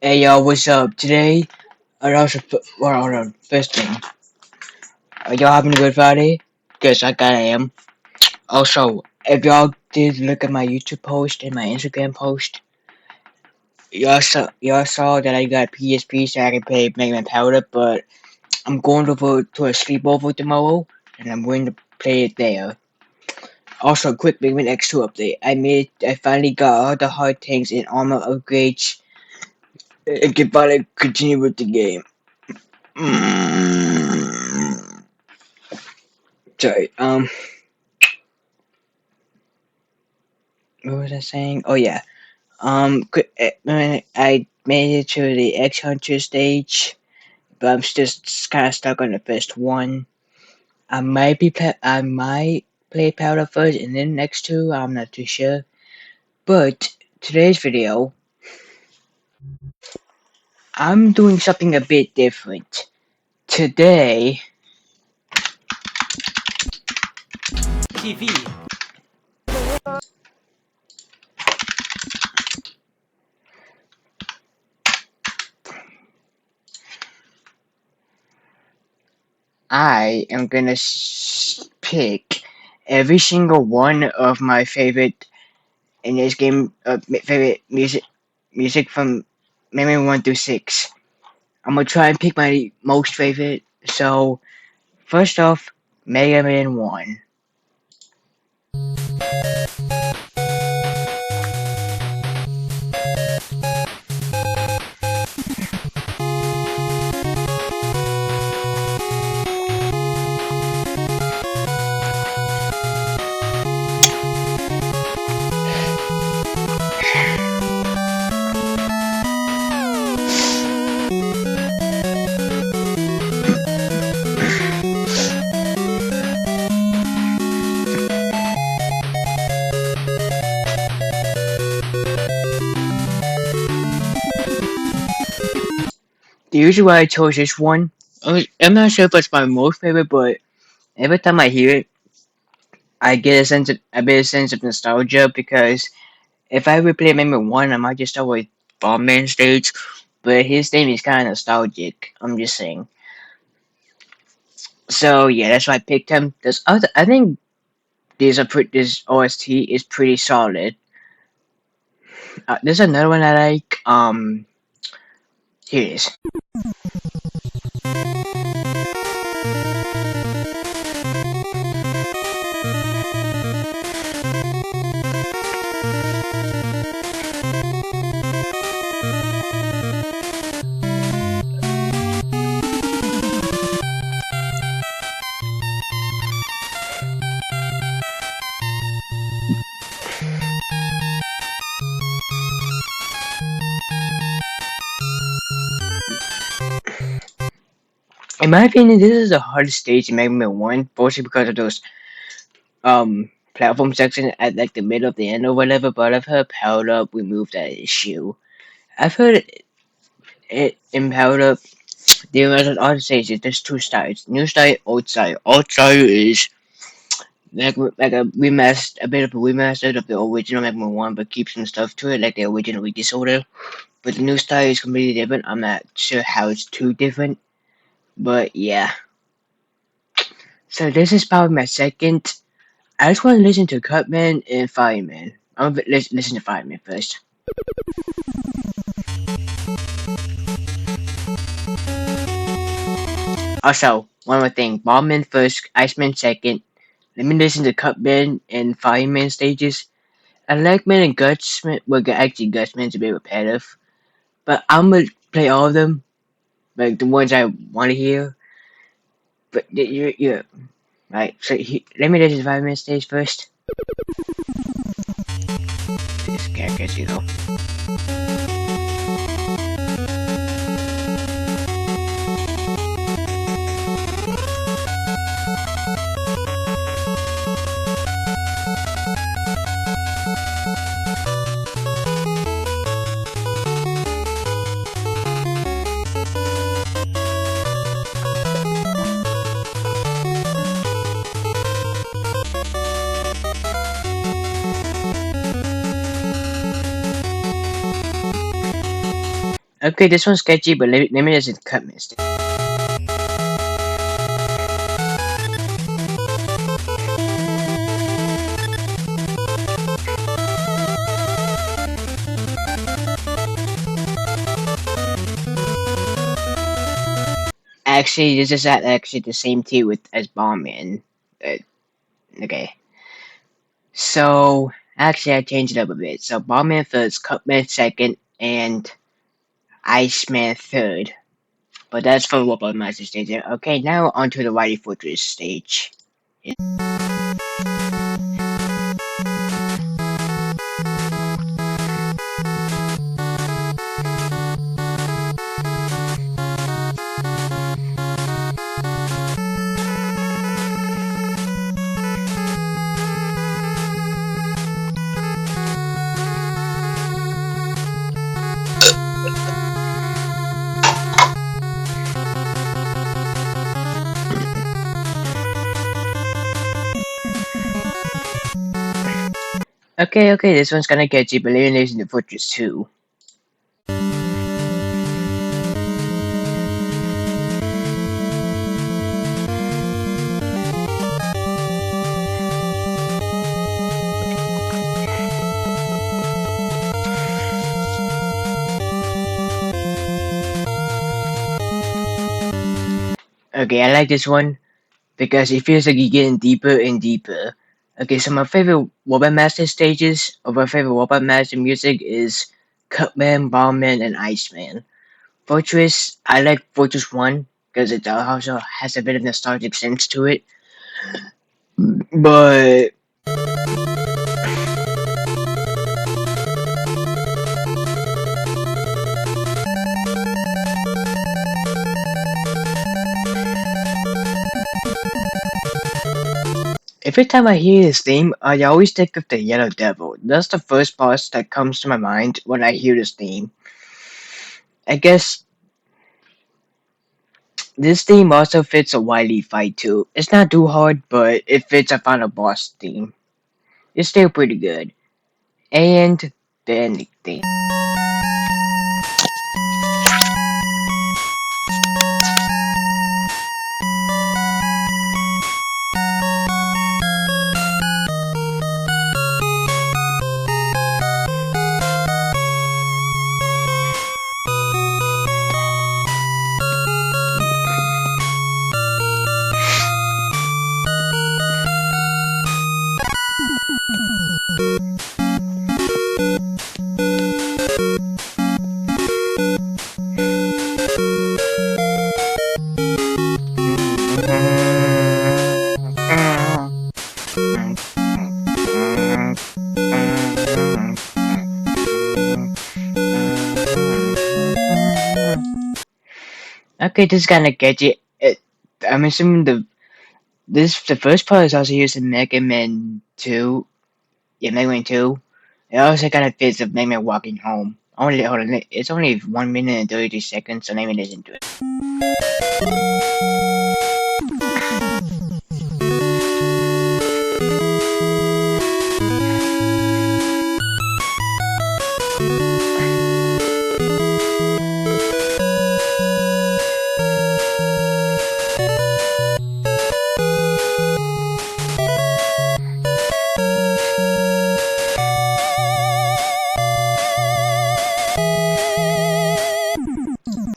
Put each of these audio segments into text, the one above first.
Hey y'all, what's up? Today, first thing, are y'all having a good Friday? Cause I kinda am. Also, if y'all did look at my YouTube post and my Instagram post, y'all saw that I got PSP so I can play Mega Man Powder, but I'm going to a sleepover tomorrow, and I'm going to play it there. Also, quick Mega Man X2 update. I finally got all the hard tanks and armor upgrades, and can finally continue with the game. Mm. Sorry. What was I saying? Oh yeah. I made it to the X Hunter stage, but I'm just kind of stuck on the first one. I might play Powder first and then next two. I'm not too sure. But today's video, I'm doing something a bit different. Today, TV. I am gonna pick every single one of my favorite in this game. Favorite music from maybe 1 through 6. I'm gonna try and pick my most favorite. So first off, Mega Man 1. The reason why I chose this one, I'm not sure if it's my most favorite, but every time I hear it, I get a bit of sense of nostalgia because if I replay Mega Man 1, I might just start with Bomb Man stage, but his theme is kind of nostalgic. I'm just saying. So yeah, that's why I picked him. I think this OST is pretty solid. There's another one I like. Here it is. In my opinion, this is the hardest stage in Mega Man 1, mostly because of those platform section at like the middle of the end or whatever, but I've heard Powered Up remove that issue. I've heard it in Powered Up, the original art stages, there's two styles. New style, old style. Old style is like a bit of a remaster of the original Mega Man 1, but keeps some stuff to it, like the original Disorder. But the new style is completely different. I'm not sure how it's too different, but yeah. So this is probably my second. I just want to listen to Cutman and Fireman. I'm gonna listen to Fireman first. Also, one more thing. Bombman first, Iceman second. Let me listen to Cutman and Fireman stages. I like Man and Gutsman. Well, actually, Gutsman's a bit repetitive. But I'm gonna play all of them. Like the ones I want to hear. But you're right. So let me listen to Fireman stage first. This characters, you know. Okay, this one's sketchy, but let me just cut mistake. Actually, this is actually the same team with as Bombman. Uh, okay. So, actually, I changed it up a bit. So, Bombman first, Cutman second, and Iceman third. But that's for Wobble Master stage. Okay, now onto the Mighty Fortress stage. Okay, this one's gonna get you, but Elimination the Fortress 2. Okay, I like this one because it feels like you're getting deeper and deeper. Okay, so my favorite Robot Master stages, or my favorite Robot Master music is Cutman, Bombman, and Iceman. Fortress, I like Fortress 1 because it also has a bit of nostalgic sense to it. But every time I hear his theme, I always think of the Yellow Devil. That's the first boss that comes to my mind when I hear this theme. I guess this theme also fits a Wily fight too. It's not too hard, but it fits a final boss theme. It's still pretty good. And the ending theme. Okay, this is kinda catchy. I'm assuming the first part is also used in Mega Man 2. Yeah, Mega Man 2. It also kinda fits of Mega Man walking home. Only hold on, it's only 1 minute and 32 seconds, so let me listen to it.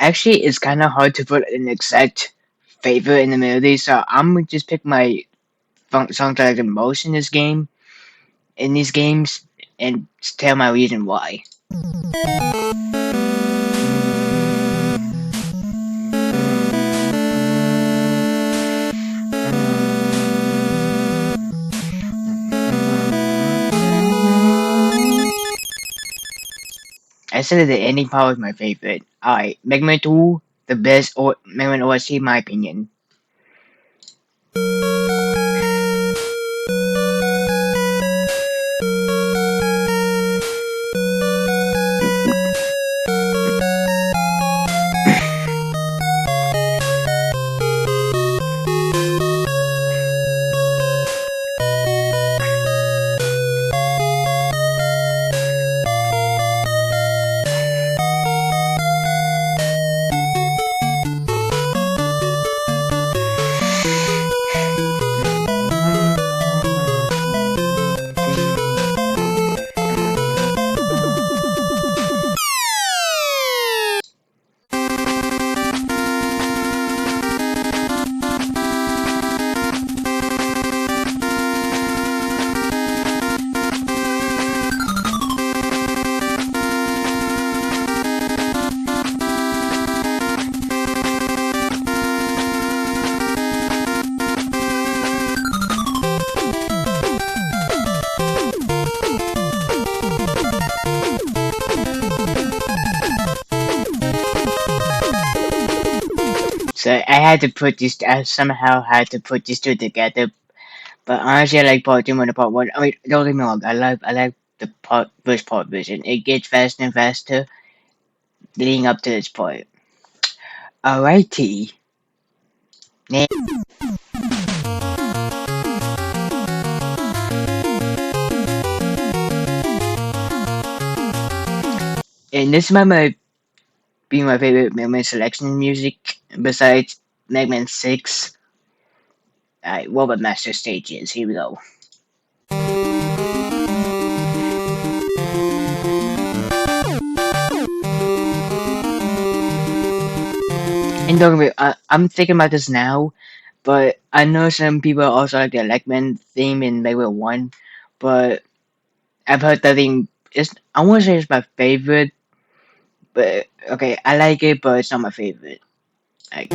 Actually, it's kind of hard to put an exact favorite in the melody, so I'm gonna just pick my songs that I like the most in this game, in these games, and tell my reason why. I said that the ending part was my favorite. Alright, Mega Man 2, the best or Mega Man OST in my opinion. So I had to put these. I somehow had to put these two together. But honestly, I like part two more than part one. I mean, don't get me wrong. I like the first part version. It gets faster and faster leading up to this point. Alrighty. Now, and this might be my favorite Mega Man selection music besides Mega Man 6. Alright, Robot Master stages. Here we go. And don't get me, I'm thinking about this now, but I know some people also like the Electman theme in Mega Man 1, but I've heard that theme is, I want to say it's my favorite, but okay, I like it, but it's not my favorite. Like,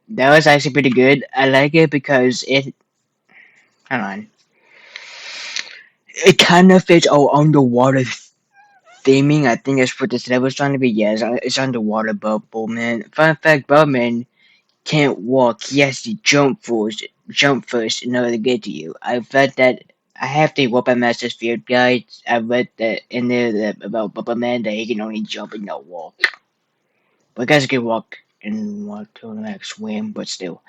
that was actually pretty good. I like it because hold on, it kind of fits our underwater theming. I think that's what this level is trying to be. Yeah, it's underwater bubble man. Fun fact, Bubble can't walk. He has to jump first in order to get to you. I've read that. I have the Weapon Master's Field Guide. I read that in there that about Bubba Man that he can only jump and not walk. But guys can walk and walk to the next swim, but still.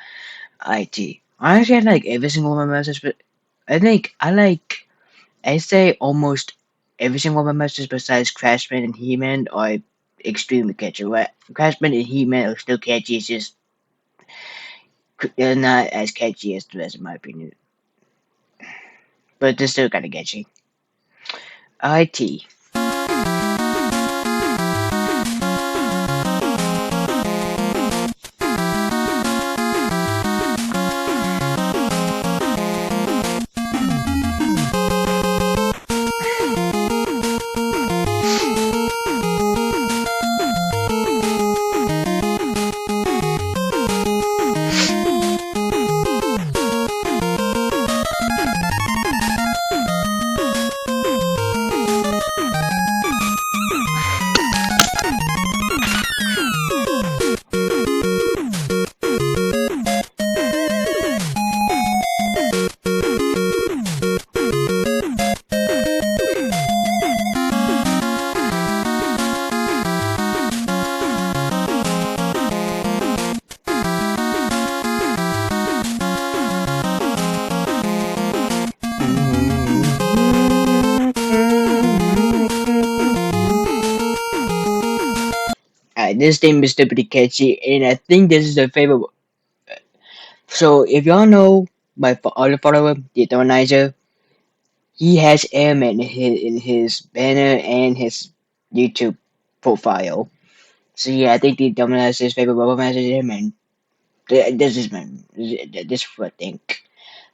IT. Honestly, I like every single Weapon Masters, but I say almost every single Weapon Masters besides Crashman and He-Man are extremely catchy. Right? Crashman and He-Man are still catchy. It's just they're not as catchy as the rest, in my opinion. But they're still kind of catchy. IT. This theme is still pretty catchy, and I think this is the favorite. So, if y'all know my other follower, the Atomizer, he has Airman in his banner and his YouTube profile. So yeah, I think the Atomizer is favorite Bubble Master is Airman. This is man. This is what I think.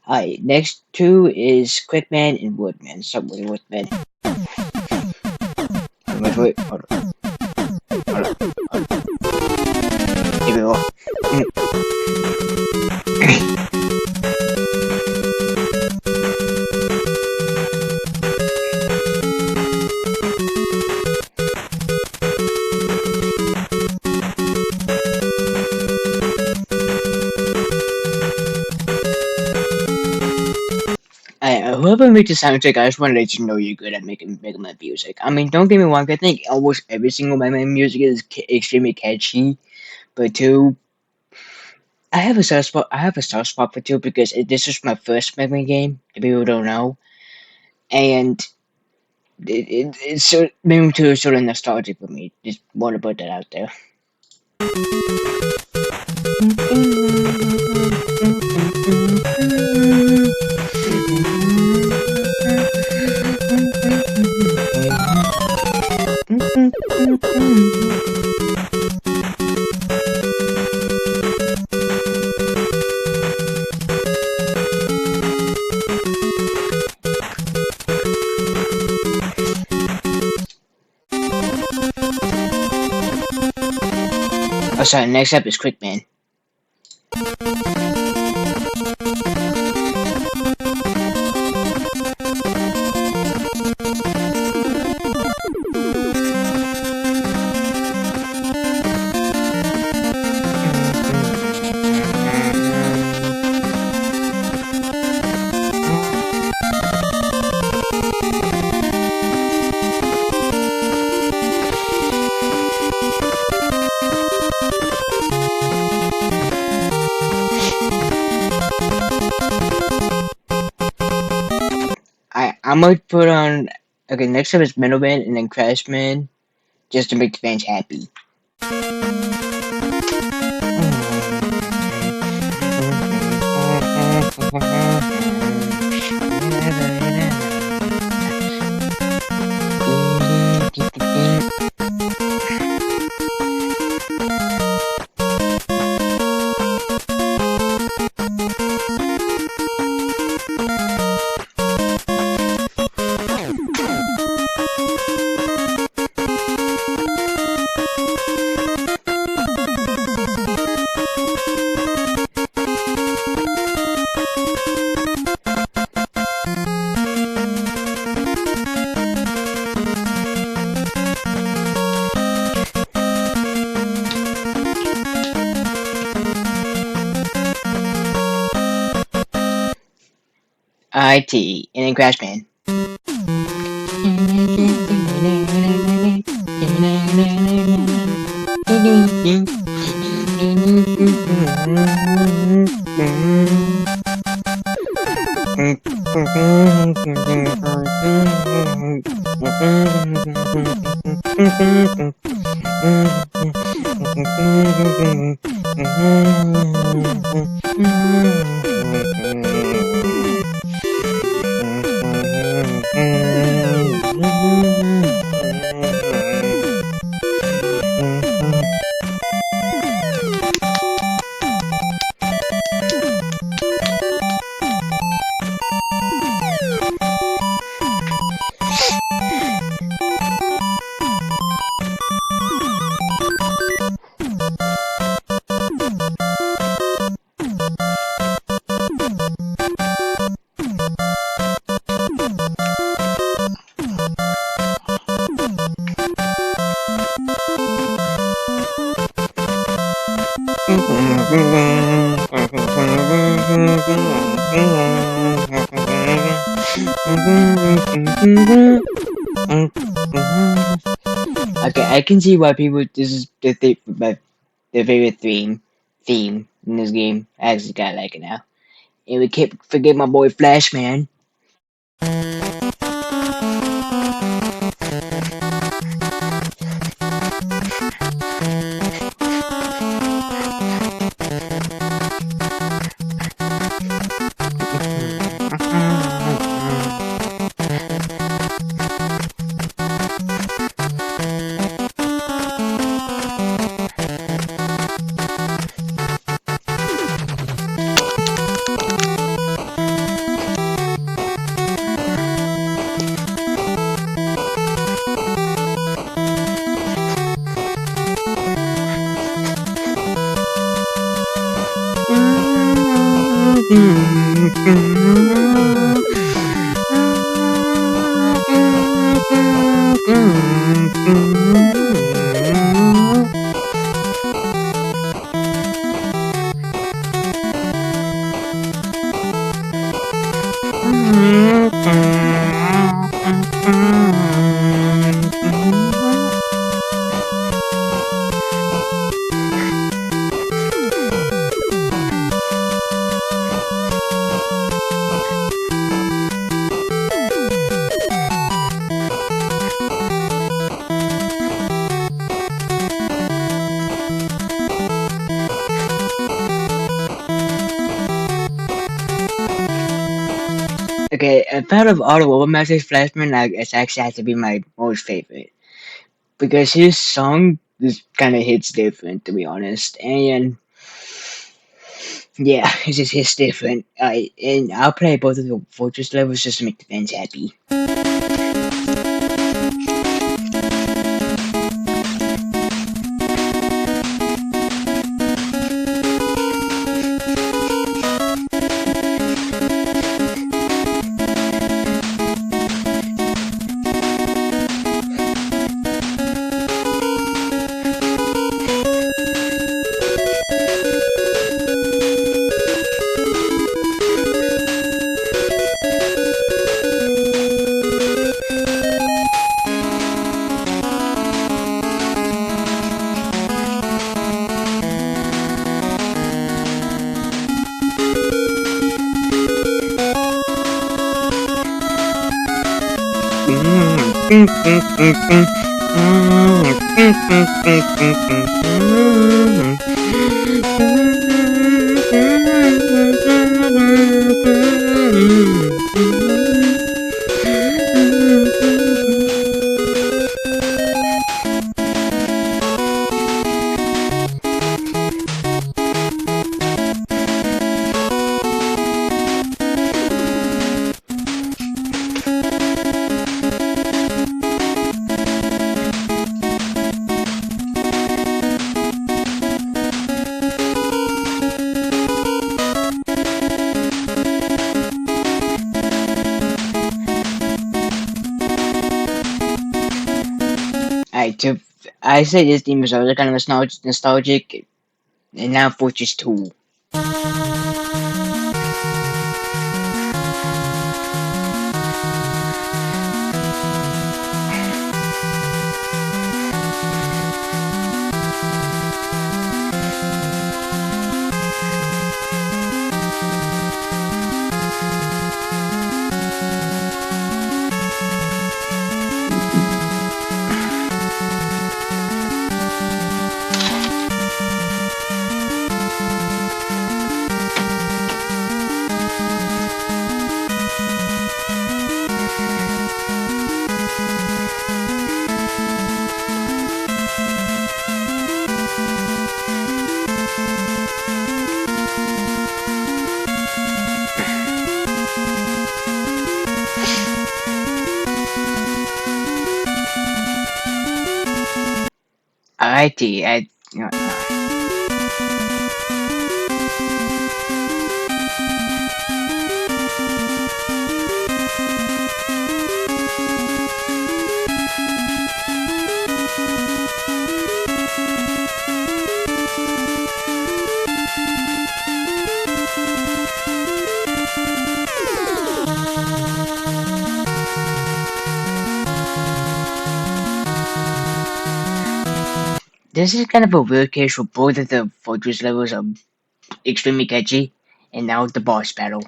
Alright, next two is Quickman and Woodman. Subway Woodman. Wait, hold on. Here we go. Whoever made the soundtrack, I just want to let you know you're good at making Mega Man music. I mean, don't get me wrong, I think almost every single Mega Man music is extremely catchy, but two, I have a soft spot. I have a soft spot for two because this is my first Mega Man game. If people don't know, and it's so Mega Man Two is sort of nostalgic for me. Just want to put that out there. Oh, sorry, next up is Quickman. I might put on. Okay, next up is Middleman and then Crashman, just to make the fans happy. IT and then Crashman. Okay, I can see why people. This is their favorite theme in this game. I actually kinda like it now. And we can't forget my boy Flash Man. Okay, out of all the World Masters, Flashman, it's actually has to be my most favorite because his song just kind of hits different, to be honest. And yeah, it just hits different. And I'll play both of the Fortress levels just to make the fans happy. I say this theme is already kind of nostalgic, and now Fortress 2. Alrighty, this is kind of a weird case where both of the Fortress levels are extremely catchy, and now the boss battle.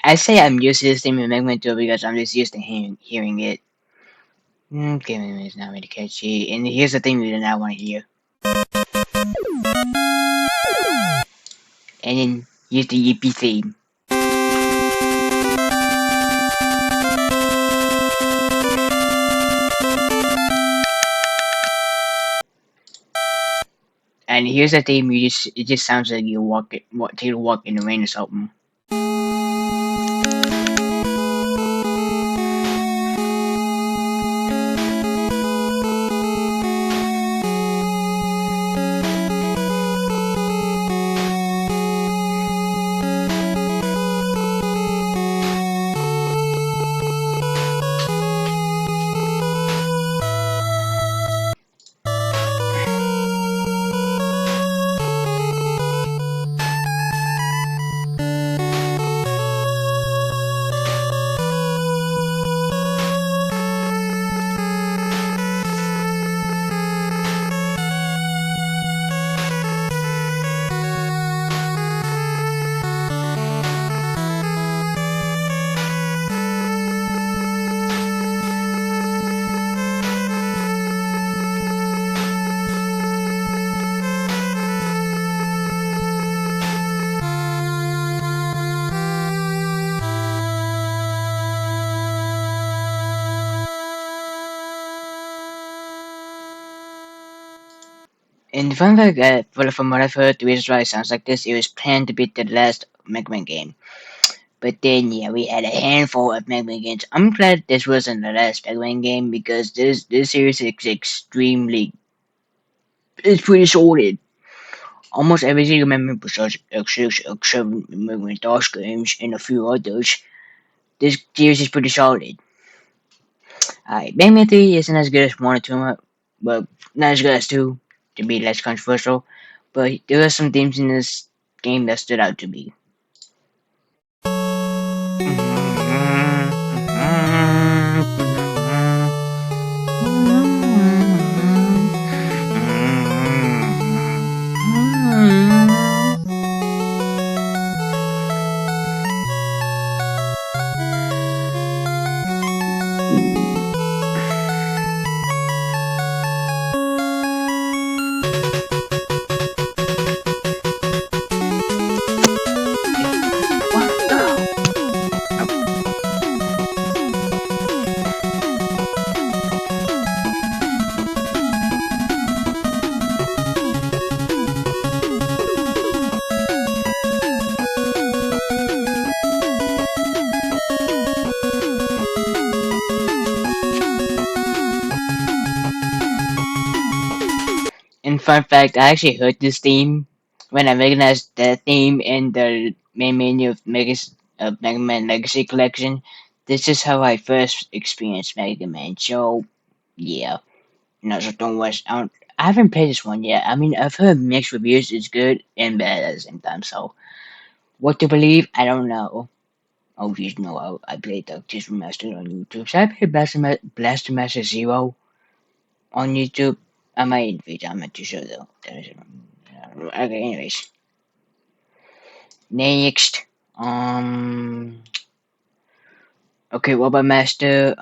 I say I'm used to this theme in Mega Man 2 because I'm just used to hearing it. Gaming is not really catchy, and here's the thing we did not want to hear. And then here's the Yippee theme. And here's the theme. It just sounds like take a walk in the rain or something. And the fun fact well, from what I've heard, the reason why it sounds like this, it was planned to be the last Mega Man game. But then, yeah, we had a handful of Mega Man games. I'm glad this wasn't the last Mega Man game because this series is it's pretty solid. Almost every single Mega Man besides X6, X7, Mega Man DOS games, and a few others, this series is pretty solid. Alright, Mega Man 3 isn't as good as 1 or 2, but not as good as 2, to be less controversial. But there are some themes in this game that stood out to me. And fun fact, I actually heard this theme when I recognized the theme in the main menu of Mega Man Legacy Collection. This is how I first experienced Mega Man. So yeah, so don't watch. I haven't played this one yet. I mean, I've heard mixed reviews. It's good and bad at the same time. So what to believe, I don't know. Oh, you know, I played the Tears Remastered on YouTube. So I played Blaster Master Zero on YouTube. I might in the future. I'm not too sure though. Okay, anyways. Next. Um. Okay, what about Master?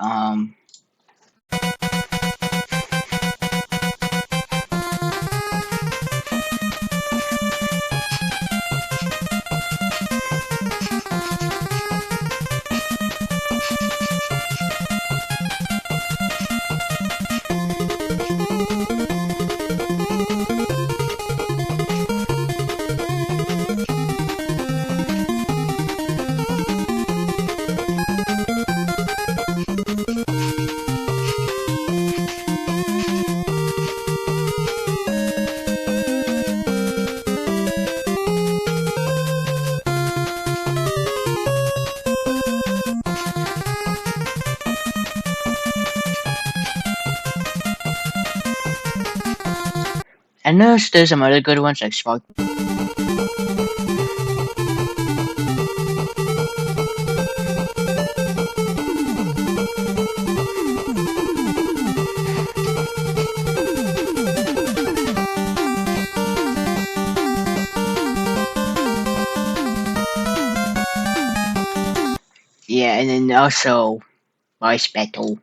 I know there's some other good ones like Spark. Yeah, and then also Voice Battle.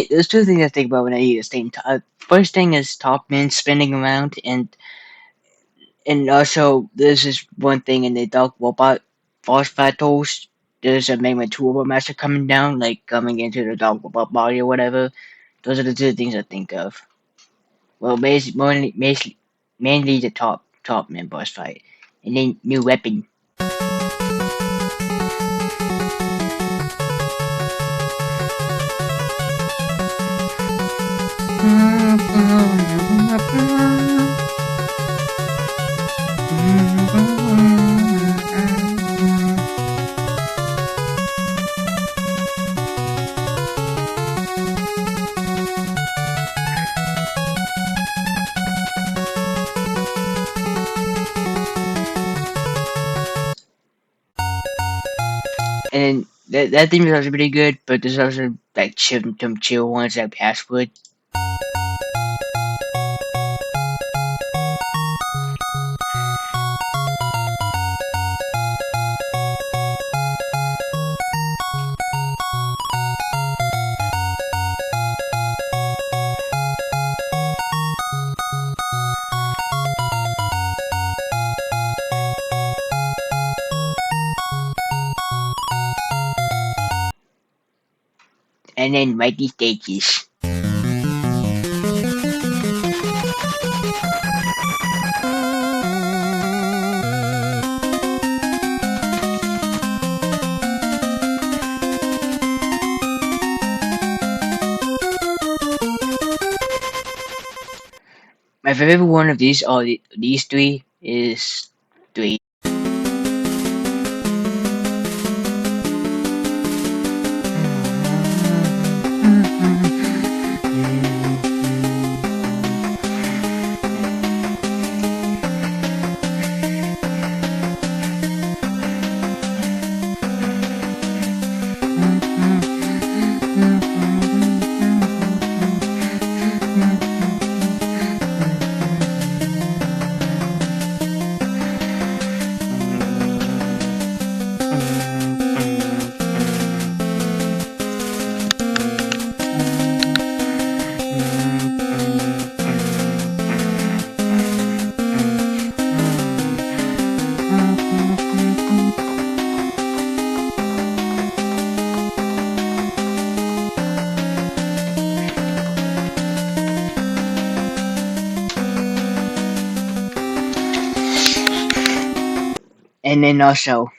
There's two things I think about when I eat a steam. First thing is Top Man spinning around, and also there's this one thing in the Dark Robot boss battles. There's a Mega Man 2 Robot Master coming down, like coming into the Dark Robot body or whatever. Those are the two things I think of. Well, mainly the top man boss fight, and then new weapon. And that theme is also pretty good, but there's also like some chill ones like Password. and then write these stages. My favorite one of these are these three is 3. And then also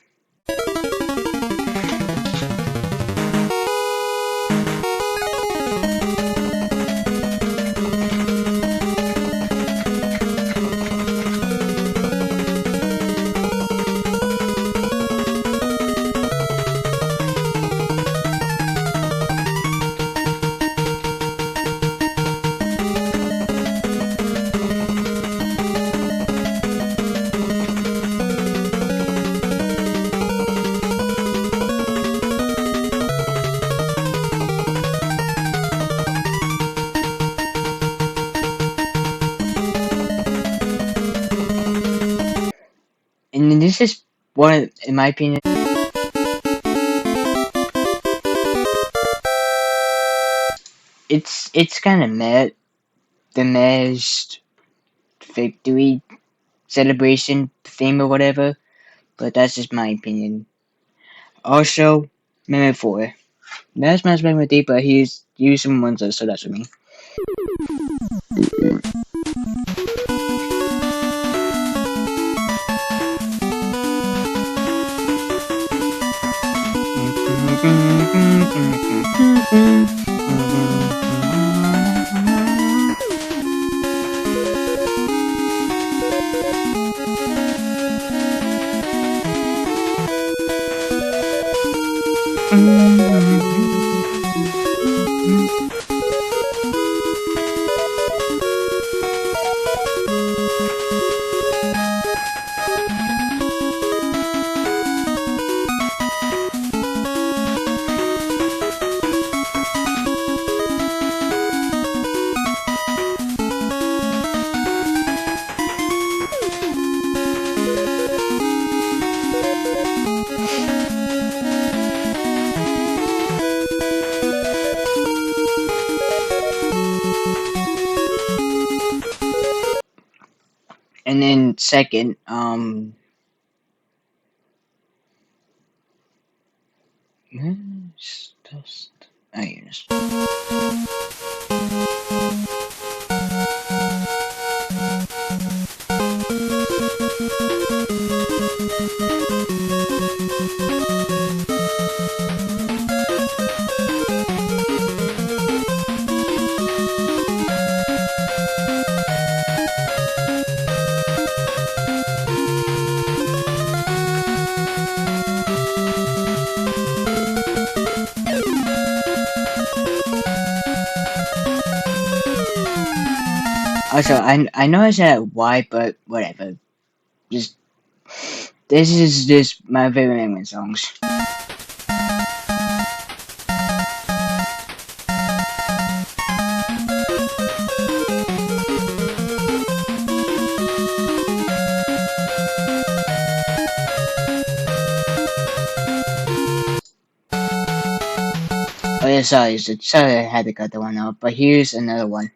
and then this is one, in my opinion, it's kind of meh, the Mez victory celebration theme or whatever, but that's just my opinion. Also, Meme 4. That's my Meme 3, but he's using Monza, so that's what I mean. And then second, yes. Also, I know I said why, but whatever. Just this is just my favorite Meme songs. Oh yeah, sorry, I had to cut the one out. But here's another one.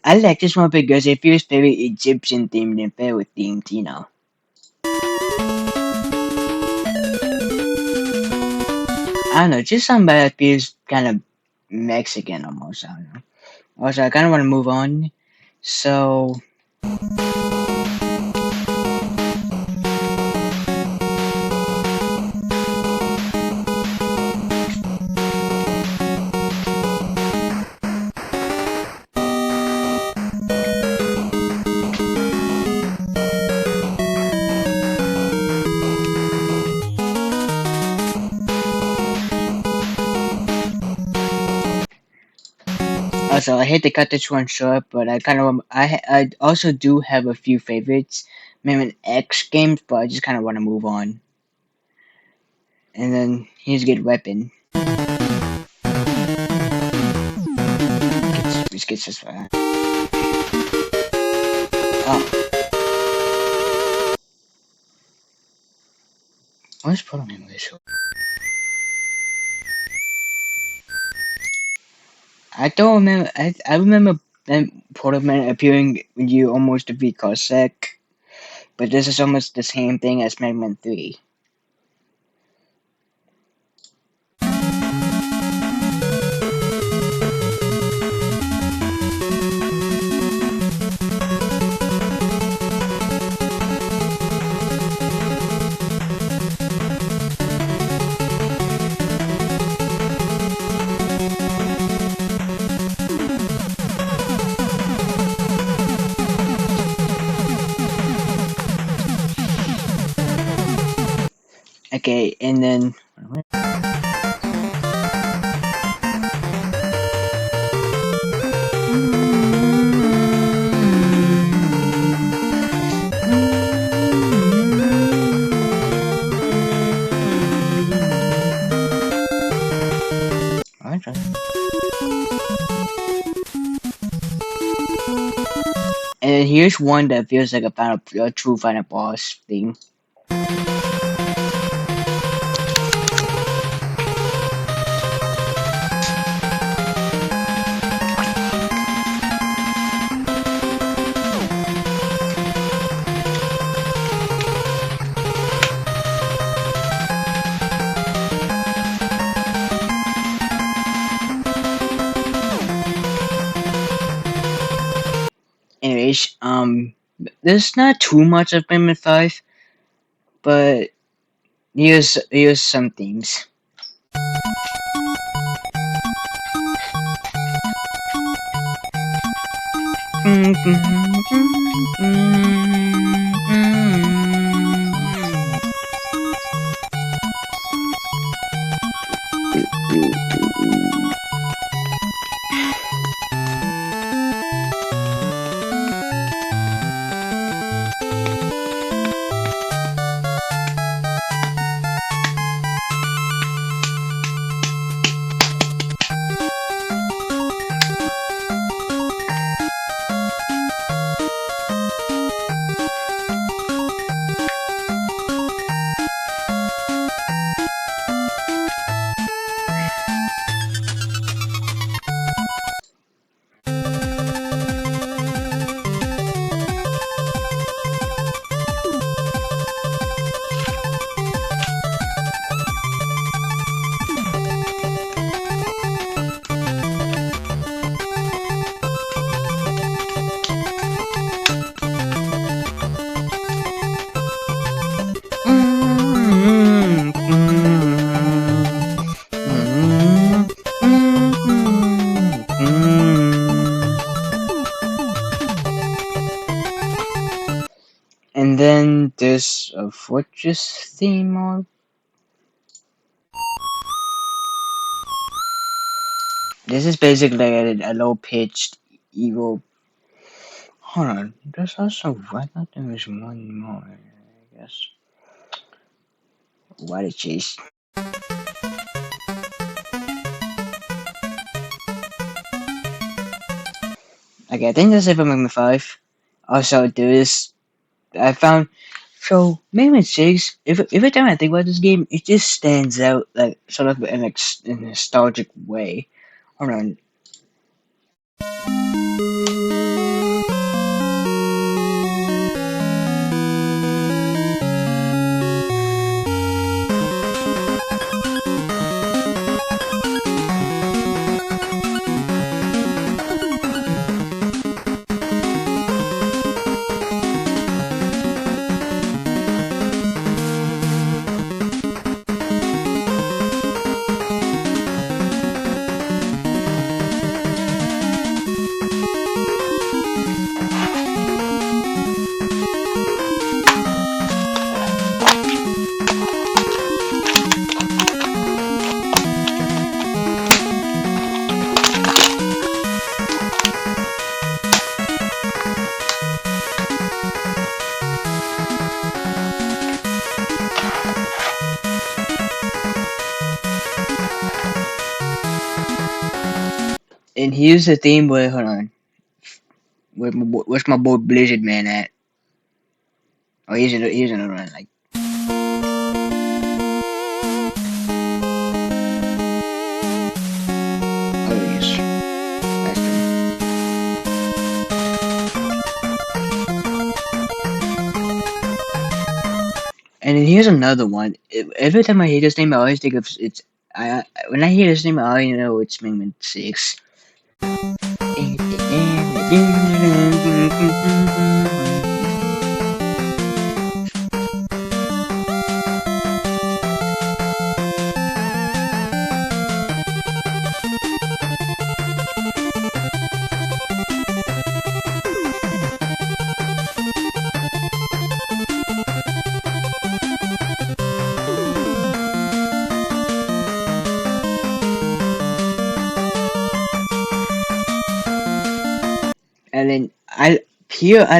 I like this one because it feels very Egyptian themed and Pharaoh themed, you know. I don't know, just something that feels kind of Mexican almost. I don't know. Also, I kind of want to move on. So, I hate to cut this one short, but I also do have a few favorites, maybe X games, but I just kind of want to move on. And then here's a good weapon. Let's get this one. Oh, what's pulling in this? I don't remember. I remember Portman appearing when you almost defeat Cossack, but this is almost the same thing as Mega Man 3. Okay, and then. Alright, and then here's one that feels like a true final boss thing. Anyways, there's not too much of Mega Man 5, but here's some things. And then there's a fortress theme on. This is basically a low pitched evil. Hold on, there's also I thought there was one more. I guess. What a chase. Okay, I think that's it for Mega Man 5. Also, I found so Mega Man 6. If every time I think about this game, it just stands out like sort of in a nostalgic way. Hold on. And here's the theme. Where hold on, where's my boy Blizzard Man at? Oh, here's another one. Like, oh, there he is. That's true. And then here's another one. Every time I hear this name, I always think of it's. When I hear this name, I already know it's Mingman 6. And then I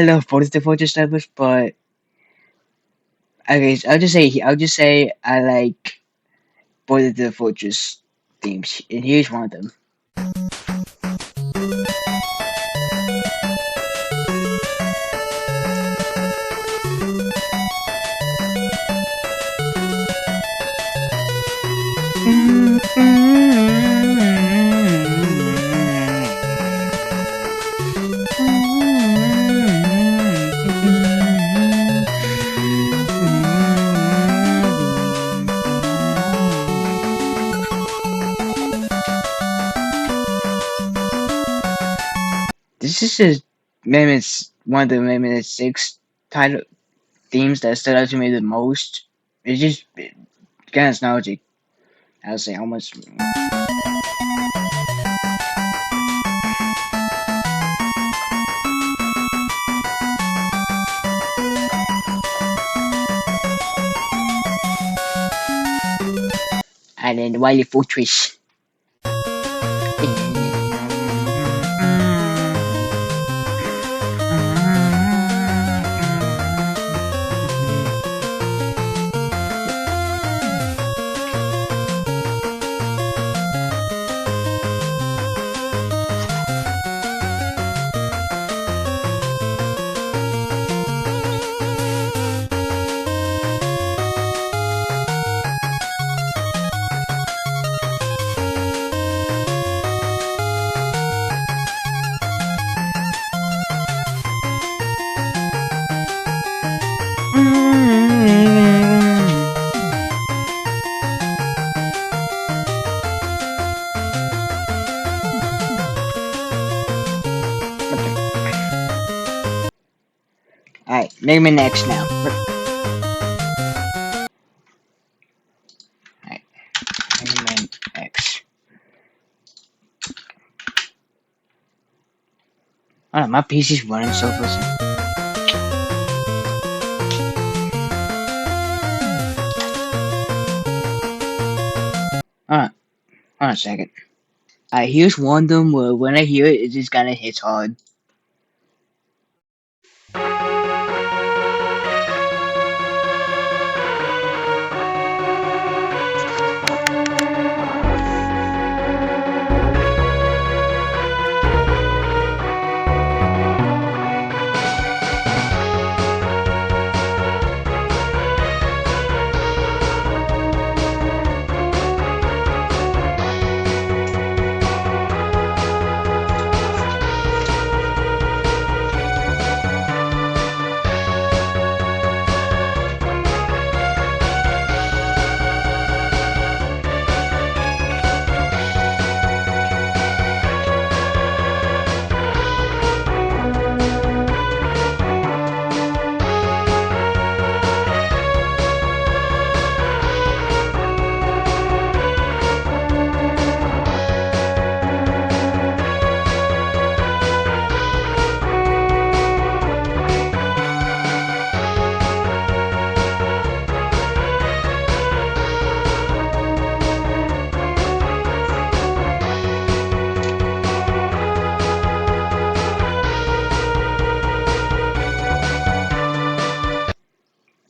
love both the Fortress levels, but okay, so I'll just say I like both of the Fortress themes, and here's one of them. This is just one of the Mega 6 title themes that stood out to me the most. It's just kind of nostalgic. I would say almost. And then Wily Fortress. Alright, Mega Man X now. Alright, Mega Man X. Oh, my PC's running so fast. Hold on a second. Alright, here's one of them where when I hear it, it just kinda hits hard.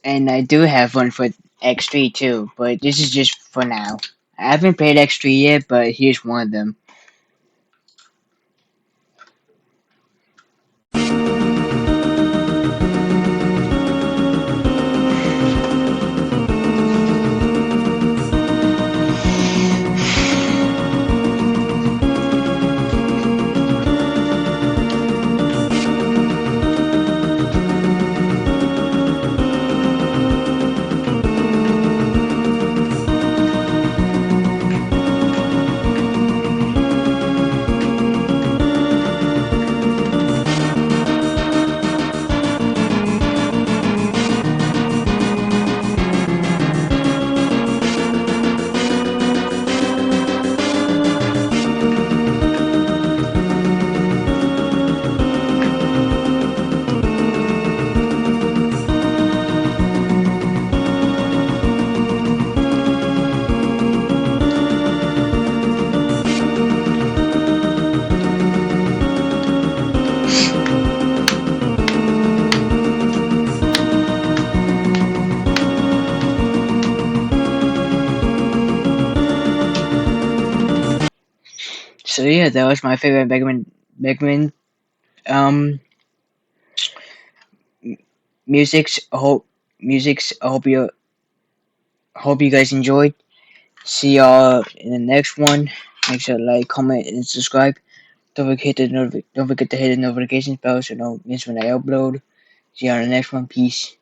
And I do have one for X3 too, but this is just for now. I haven't played X3 yet, but here's one of them. So yeah, that was my favorite Megman um musics. I hope you guys enjoyed. See y'all in the next one. Make sure to like, comment, and subscribe. Don't forget to hit the notification bell so you know miss when I upload. See you on the next one. Peace.